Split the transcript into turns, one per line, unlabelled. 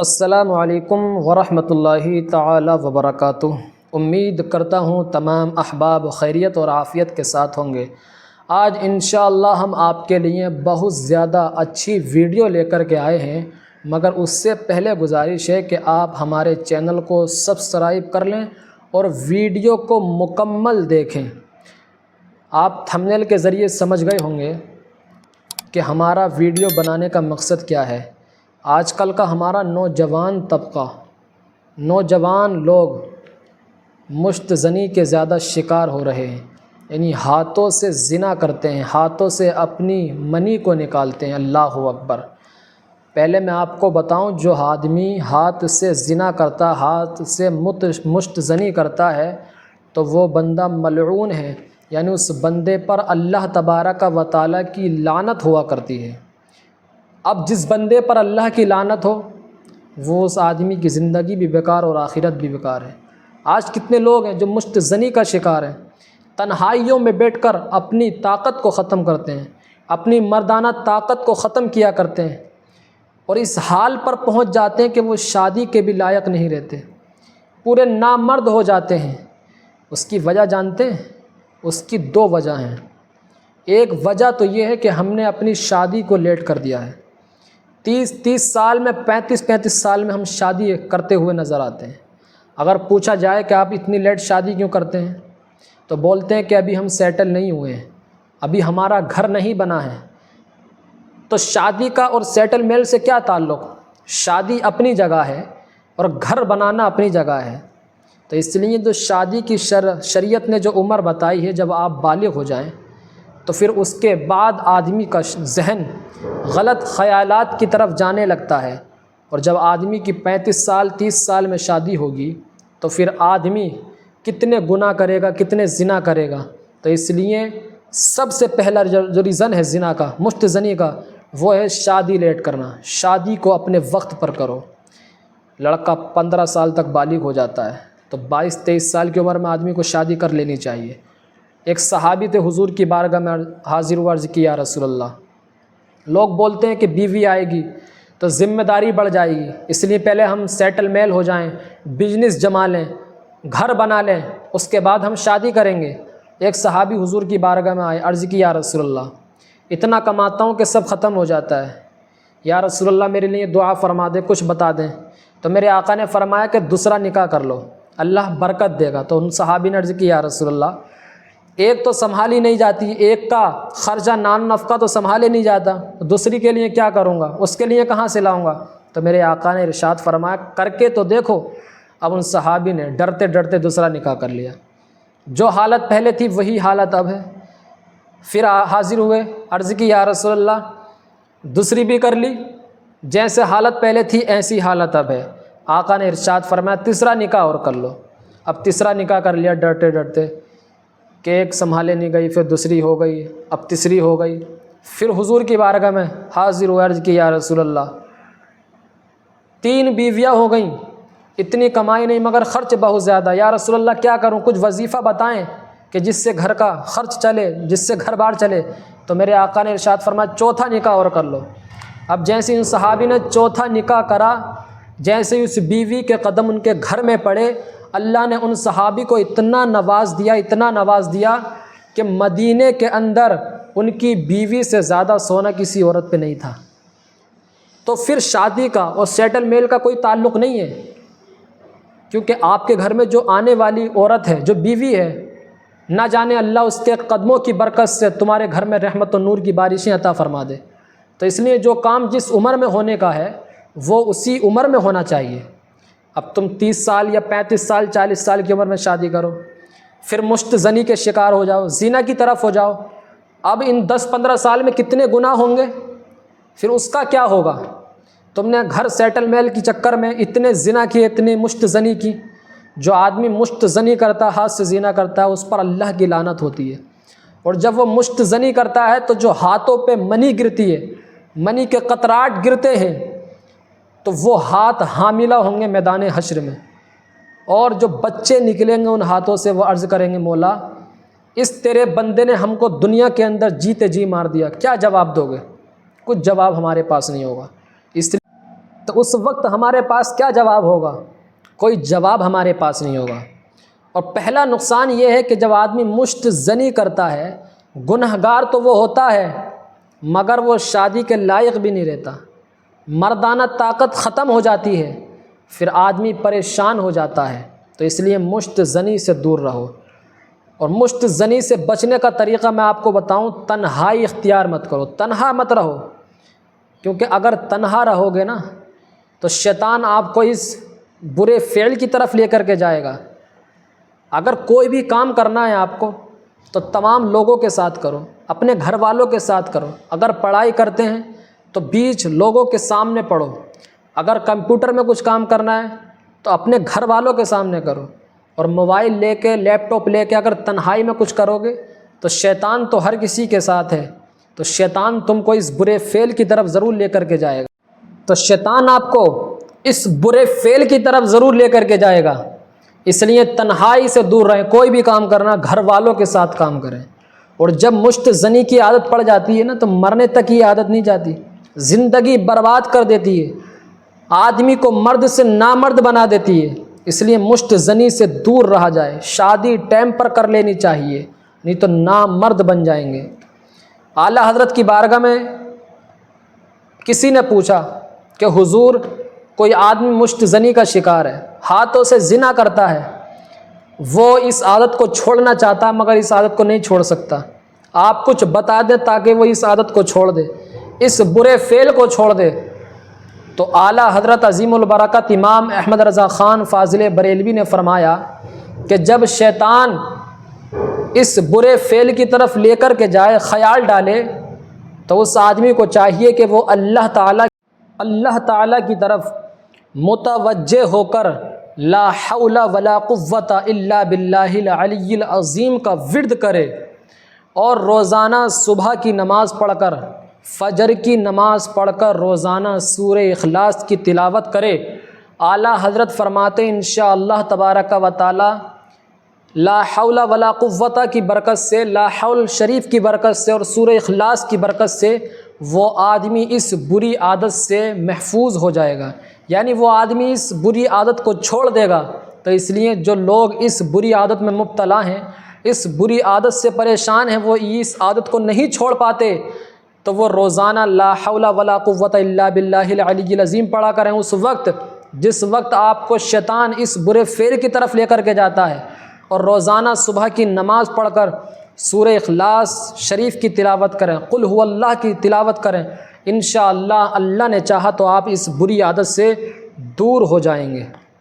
السلام علیکم ورحمۃ اللہ تعالی وبرکاتہ۔ امید کرتا ہوں تمام احباب خیریت اور عافیت کے ساتھ ہوں گے۔ آج انشاءاللہ ہم آپ کے لیے بہت زیادہ اچھی ویڈیو لے کر کے آئے ہیں، مگر اس سے پہلے گزارش ہے کہ آپ ہمارے چینل کو سبسکرائب کر لیں اور ویڈیو کو مکمل دیکھیں۔ آپ تھمبنیل کے ذریعے سمجھ گئے ہوں گے کہ ہمارا ویڈیو بنانے کا مقصد کیا ہے۔ آج کل کا ہمارا نوجوان طبقہ، نوجوان لوگ مشت زنی کے زیادہ شکار ہو رہے ہیں، یعنی ہاتھوں سے زنا کرتے ہیں، ہاتھوں سے اپنی منی کو نکالتے ہیں۔ اللہ اکبر۔ پہلے میں آپ کو بتاؤں، جو آدمی ہاتھ سے زنا کرتا، ہاتھ سے مشت زنی کرتا ہے تو وہ بندہ ملعون ہے، یعنی اس بندے پر اللہ تبارک و تعالیٰ کی لعنت ہوا کرتی ہے۔ اب جس بندے پر اللہ کی لعنت ہو، وہ اس آدمی کی زندگی بھی بیکار اور آخرت بھی بیکار ہے۔ آج کتنے لوگ ہیں جو مشت زنی کا شکار ہیں، تنہائیوں میں بیٹھ کر اپنی طاقت کو ختم کرتے ہیں، اپنی مردانہ طاقت کو ختم کیا کرتے ہیں، اور اس حال پر پہنچ جاتے ہیں کہ وہ شادی کے بھی لائق نہیں رہتے، پورے نامرد ہو جاتے ہیں۔ اس کی وجہ جانتے ہیں؟ اس کی دو وجہ ہیں۔ ایک وجہ تو یہ ہے کہ ہم نے اپنی شادی کو لیٹ کر دیا ہے۔ 30 سال میں، 35 سال میں ہم شادی کرتے ہوئے نظر آتے ہیں۔ اگر پوچھا جائے کہ آپ اتنی لیٹ شادی کیوں کرتے ہیں، تو بولتے ہیں کہ ابھی ہم سیٹل نہیں ہوئے ہیں، ابھی ہمارا گھر نہیں بنا ہے۔ تو شادی کا اور سیٹل میل سے کیا تعلق؟ شادی اپنی جگہ ہے اور گھر بنانا اپنی جگہ ہے۔ تو اس لیے جو شادی کی شریعت نے جو عمر بتائی ہے، جب آپ بالغ ہو جائیں تو پھر اس کے بعد آدمی کا ذہن غلط خیالات کی طرف جانے لگتا ہے، اور جب آدمی کی 35 سال 30 سال میں شادی ہوگی تو پھر آدمی کتنے گناہ کرے گا، کتنے زنا کرے گا۔ تو اس لیے سب سے پہلا جو ریزن ہے زنا کا، مشت زنی کا، وہ ہے شادی لیٹ کرنا۔ شادی کو اپنے وقت پر کرو۔ لڑکا 15 سال تک بالغ ہو جاتا ہے تو 22-23 سال کی عمر میں آدمی کو شادی کر لینی چاہیے۔ ایک صحابی تھے، حضور کی بارگاہ میں حاضر و عرض کی، یا رسول اللہ، لوگ بولتے ہیں کہ بیوی آئے گی تو ذمہ داری بڑھ جائے گی، اس لیے پہلے ہم سیٹل میل ہو جائیں، بزنس جما لیں، گھر بنا لیں، اس کے بعد ہم شادی کریں گے۔ ایک صحابی حضور کی بارگاہ میں آئے، عرض کی، یا رسول اللہ، اتنا کماتا ہوں کہ سب ختم ہو جاتا ہے، یا رسول اللہ میرے لیے دعا فرما دیں، کچھ بتا دیں۔ تو میرے آقا نے فرمایا کہ دوسرا نکاح کر لو، اللہ برکت دے گا۔ تو ان صحابی نے عرض کی، یا رسول اللہ، ایک تو سنبھالی نہیں جاتی، ایک کا خرچہ نان نفقہ تو سنبھالے نہیں جاتا، دوسری کے لیے کیا کروں گا، اس کے لیے کہاں سے لاؤں گا؟ تو میرے آقا نے ارشاد فرمایا، کر کے تو دیکھو۔ اب ان صحابی نے ڈرتے ڈرتے دوسرا نکاح کر لیا۔ جو حالت پہلے تھی وہی حالت اب ہے۔ پھر حاضر ہوئے، عرض کی، یا رسول اللہ، دوسری بھی کر لی، جیسے حالت پہلے تھی ایسی حالت اب ہے۔ آقا نے ارشاد فرمایا، تیسرا نکاح اور کر لو۔ اب تیسرا نکاح کر لیا ڈرتے ڈرتے، کہ ایک سنبھالے نہیں گئی، پھر دوسری ہو گئی، اب تیسری ہو گئی۔ پھر حضور کی بارگاہ میں حاضر ہوئے، عرض کی، یا رسول اللہ، 3 بیویاں ہو گئیں، اتنی کمائی نہیں مگر خرچ بہت زیادہ، یا رسول اللہ کیا کروں، کچھ وظیفہ بتائیں کہ جس سے گھر کا خرچ چلے، جس سے گھر بار چلے۔ تو میرے آقا نے ارشاد فرمایا، چوتھا نکاح اور کر لو۔ اب جیسے ان صحابی نے چوتھا نکاح کرا، جیسے اس بیوی کے قدم ان کے گھر میں پڑے، اللہ نے ان صحابی کو اتنا نواز دیا، اتنا نواز دیا کہ مدینے کے اندر ان کی بیوی سے زیادہ سونا کسی عورت پہ نہیں تھا۔ تو پھر شادی کا اور سیٹل میل کا کوئی تعلق نہیں ہے، کیونکہ آپ کے گھر میں جو آنے والی عورت ہے، جو بیوی ہے، نہ جانے اللہ اس کے قدموں کی برکت سے تمہارے گھر میں رحمت و نور کی بارشیں عطا فرما دے۔ تو اس لیے جو کام جس عمر میں ہونے کا ہے وہ اسی عمر میں ہونا چاہیے۔ اب تم 30 سال یا 35 سال 40 سال کی عمر میں شادی کرو، پھر مشت زنی کے شکار ہو جاؤ، زنا کی طرف ہو جاؤ، اب ان 10-15 سال میں کتنے گناہ ہوں گے، پھر اس کا کیا ہوگا؟ تم نے گھر سیٹل میل کی چکر میں اتنے زنا کیے، اتنی مشت زنی کی۔ جو آدمی مشت زنی کرتا ہے، ہاتھ سے زنا کرتا ہے، اس پر اللہ کی لعنت ہوتی ہے۔ اور جب وہ مشت زنی کرتا ہے تو جو ہاتھوں پہ منی گرتی ہے، منی کے قطرات گرتے ہیں، تو وہ ہاتھ حاملہ ہوں گے میدان حشر میں، اور جو بچے نکلیں گے ان ہاتھوں سے، وہ عرض کریں گے، مولا، اس تیرے بندے نے ہم کو دنیا کے اندر جیتے جی مار دیا، کیا جواب دو گے؟ کچھ جواب ہمارے پاس نہیں ہوگا۔ اس لیے تو اس وقت ہمارے پاس کیا جواب ہوگا؟ کوئی جواب ہمارے پاس نہیں ہوگا۔ اور پہلا نقصان یہ ہے کہ جب آدمی مشت زنی کرتا ہے، گنہگار تو وہ ہوتا ہے مگر وہ شادی کے لائق بھی نہیں رہتا، مردانہ طاقت ختم ہو جاتی ہے، پھر آدمی پریشان ہو جاتا ہے۔ تو اس لیے مشت زنی سے دور رہو۔ اور مشت زنی سے بچنے کا طریقہ میں آپ کو بتاؤں، تنہائی اختیار مت کرو، تنہا مت رہو، کیونکہ اگر تنہا رہو گے نا تو شیطان آپ کو اس برے فعل کی طرف لے کر کے جائے گا۔ اگر کوئی بھی کام کرنا ہے آپ کو تو تمام لوگوں کے ساتھ کرو، اپنے گھر والوں کے ساتھ کرو۔ اگر پڑھائی کرتے ہیں تو بیچ لوگوں کے سامنے پڑھو۔ اگر کمپیوٹر میں کچھ کام کرنا ہے تو اپنے گھر والوں کے سامنے کرو۔ اور موبائل لے کے، لیپ ٹاپ لے کے اگر تنہائی میں کچھ کرو گے تو شیطان تو ہر کسی کے ساتھ ہے، تو شیطان تم کو اس برے فعل کی طرف ضرور لے کر کے جائے گا۔ تو شیطان آپ کو اس برے فعل کی طرف ضرور لے کر کے جائے گا، اس لیے تنہائی سے دور رہیں۔ کوئی بھی کام کرنا گھر والوں کے ساتھ کام کریں۔ اور جب مشت زنی کی عادت پڑ جاتی ہے نا تو مرنے تک یہ عادت نہیں جاتی، زندگی برباد کر دیتی ہے، آدمی کو مرد سے نامرد بنا دیتی ہے۔ اس لیے مشت زنی سے دور رہا جائے، شادی ٹائم پر کر لینی چاہیے، نہیں تو نامرد بن جائیں گے۔ اعلیٰ حضرت کی بارگاہ میں کسی نے پوچھا کہ حضور کوئی آدمی مشت زنی کا شکار ہے، ہاتھوں سے زنا کرتا ہے، وہ اس عادت کو چھوڑنا چاہتا ہے مگر اس عادت کو نہیں چھوڑ سکتا، آپ کچھ بتا دیں تاکہ وہ اس عادت کو چھوڑ دے، اس برے فعل کو چھوڑ دے۔ تو اعلیٰ حضرت عظیم البرکت امام احمد رضا خان فاضل بریلوی نے فرمایا کہ جب شیطان اس برے فعل کی طرف لے کر کے جائے، خیال ڈالے، تو اس آدمی کو چاہیے کہ وہ اللہ تعالیٰ کی طرف متوجہ ہو کر لا حول ولا قوت الا باللہ العلی العظیم کا ورد کرے، اور روزانہ صبح کی نماز پڑھ کر، فجر کی نماز پڑھ کر روزانہ سورہ اخلاص کی تلاوت کرے۔ اعلیٰ حضرت فرماتے ہیں انشاءاللہ تبارک و تعالی لا حول ولا قوت کی برکت سے، لا حول شریف کی برکت سے اور سورہ اخلاص کی برکت سے وہ آدمی اس بری عادت سے محفوظ ہو جائے گا، یعنی وہ آدمی اس بری عادت کو چھوڑ دے گا۔ تو اس لیے جو لوگ اس بری عادت میں مبتلا ہیں، اس بری عادت سے پریشان ہیں، وہ اس عادت کو نہیں چھوڑ پاتے، تو وہ روزانہ لا حول ولا قوت الا باللہ العلی العظیم پڑھا کریں۔ اس وقت جس وقت آپ کو شیطان اس برے فعل کی طرف لے کر کے جاتا ہے، اور روزانہ صبح کی نماز پڑھ کر سورہ اخلاص شریف کی تلاوت کریں، قل هو اللہ کی تلاوت کریں، انشاءاللہ اللہ نے چاہا تو آپ اس بری عادت سے دور ہو جائیں گے۔